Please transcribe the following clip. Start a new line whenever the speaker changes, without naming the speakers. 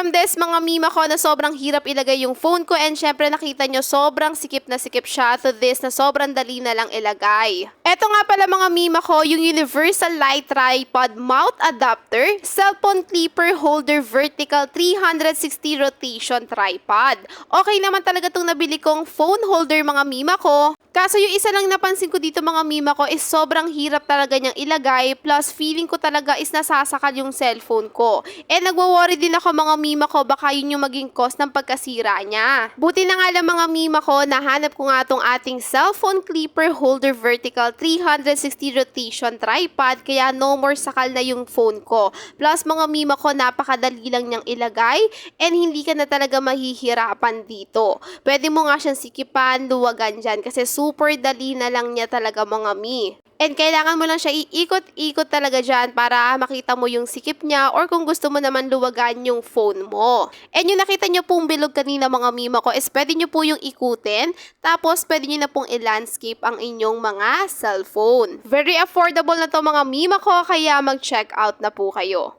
from this mga mima ko na sobrang hirap ilagay yung phone ko and syempre nakita nyo sobrang sikip na sikip siya to this na sobrang dali na lang ilagay. Eto nga pala mga mima ko yung Universal Light Tripod Mount Adapter Cellphone Clipper Holder Vertical 360 Rotation Tripod. Okay naman talaga itong nabili kong phone holder mga mima ko. Kaso yung isa lang napansin ko dito mga mima ko is sobrang hirap talaga niyang ilagay plus feeling ko talaga is nasasakal yung cellphone ko. Eh nagwo-worry din ako mga mima ko baka yun yung maging cause ng pagkasira niya. Buti na nga lang mga mima ko nahanap ko nga tong ating cellphone clipper holder vertical 360 rotation tripod kaya no more sakal na yung phone ko. Plus mga mima ko napakadali lang niyang ilagay and hindi ka na talaga mahihirapan dito. Pwede mo nga siyang sikipan, luwagan dyan kasi super dali na lang niya talaga mga mi. And kailangan mo lang siya iikot-ikot talaga dyan para makita mo yung sikip niya or kung gusto mo naman luwagan yung phone mo. And yung nakita nyo pong bilog kanina mga mima ko is pwede nyo po yung ikutin tapos pwede nyo na pong i-landscape ang inyong mga cellphone. Very affordable na to mga mima ko kaya mag-check out na po kayo.